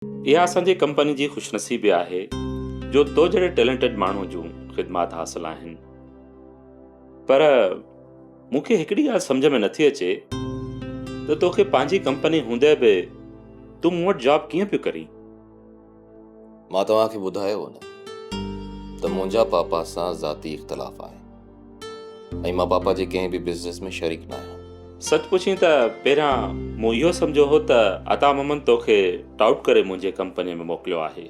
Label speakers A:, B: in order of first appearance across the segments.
A: इहा असांजी कंपनी जी खुशनसीबी आहे जो तो जहिड़े टैलेंटेड माण्हू जूं ख़िदमात हासिल आहिनि। पर मूंखे हिकिड़ी ॻाल्हि सम्झ में नथी अचे त तोखे पंहिंजी कंपनी हूंदे बि तूं मूं वटि जॉब कीअं पियो करीं?
B: मां तव्हांखे ॿुधायो हो न त मुंहिंजा पापा सां ज़ाती इख़्तिलाफ़ आहे ऐं मां पापा जे कंहिं बि बिज़नेस में शरीक न आहियां।
A: सच पुछी त पहिरियां मूं इहो सम्झो हो त अता मोहम्मद तोखे टाउट करे मुंहिंजे कंपनीअ में मोकिलियो आहे,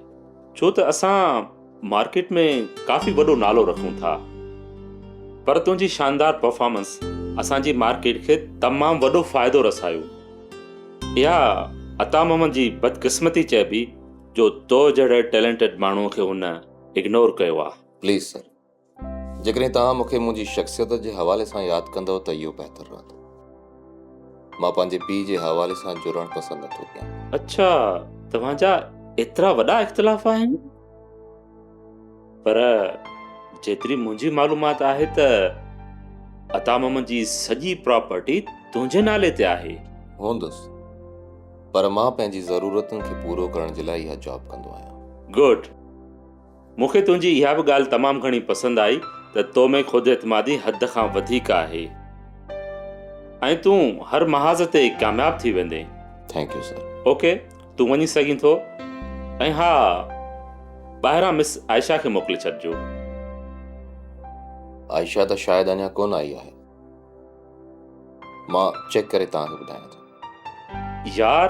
A: छो त असां मार्केट में काफ़ी वॾो नालो रखूं था। पर तुंहिंजी शानदार परफॉर्मेंस असांजी मार्केट खे तमामु वॾो फ़ाइदो रसायो। इहा अता मोहम्मद जी बदकिस्मती चइबी जो तो जहिड़े टैलेंटेड माण्हूअ खे हुन इग्नोर कयो आहे।
B: प्लीज़ सर, जेकॾहिं तव्हां मूंखे मुंहिंजी शख़्सियत जे हवाले सां यादि कंदव त इहो बहितर रहंदो। मां पंहिंजे पीउ जे हवाले सां जुड़णु पसंदि नथो कयां।
A: अच्छा, तव्हांजा एतिरा वॾा इख़्तिलाफ़ आहिनि? पर जेतिरी मुंहिंजी मालूमात आहे त अता मोहम्मद जी सॼी प्रॉपर्टी तुंहिंजे नाले ते आहे।
B: हूंदुसि, पर मां पंहिंजी ज़रूरतुनि खे पूरो करण जे लाइ इहा जॉब कंदो आहियां।
A: गुड। मूंखे तुंहिंजी इहा बि ॻाल्हि तमामु घणी पसंदि आई त तो में ख़ुदि एतमादी हद खां वधीक आहे ऐं तूं हर महाज़ ते कामयाब थी वेंदे।
B: Thank U sir.
A: ओके, तूं वञी सघीं थो। ऐं हा, ॿाहिरां मिस आयशा खे मोकिले छॾिजो।
B: आयशा त शायदि अञा कोन आई आहे, मां चेक करे तव्हांखे ॿुधायां थो।
A: यार,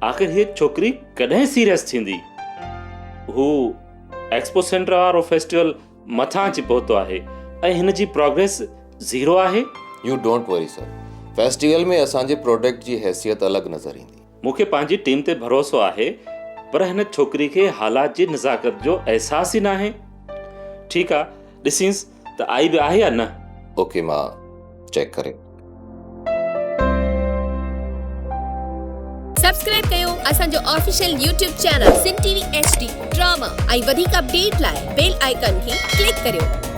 A: आख़िर हीअ छोकिरी कॾहिं सीरियस थींदी? हू एक्सपो सेंटर वारो फेस्टिवल मथां अची पहुतो आहे ऐं हिन जी प्रोग्रेस ज़ीरो आहे।
B: यू डोंट वरी सर, फेस्टिवल में असांजे प्रोडक्ट जी हैसियत अलॻि नज़र ईंदी।
A: मूंखे पंहिंजी टीम ते भरोसो आहे, पर हिन छोकिरी खे हालात जी नज़ाकत जो अहसास ई न आहे। ठीकु आहे, ॾिसींसि त आई बि आहे या न।
B: ओके, मां चेक करे।
C: सब्सक्राइब कयो असांजो official YouTube channel Sindh TV HD drama ऐं वधीक अपडेट लाइ बेल आइकन खे क्लिक करियो।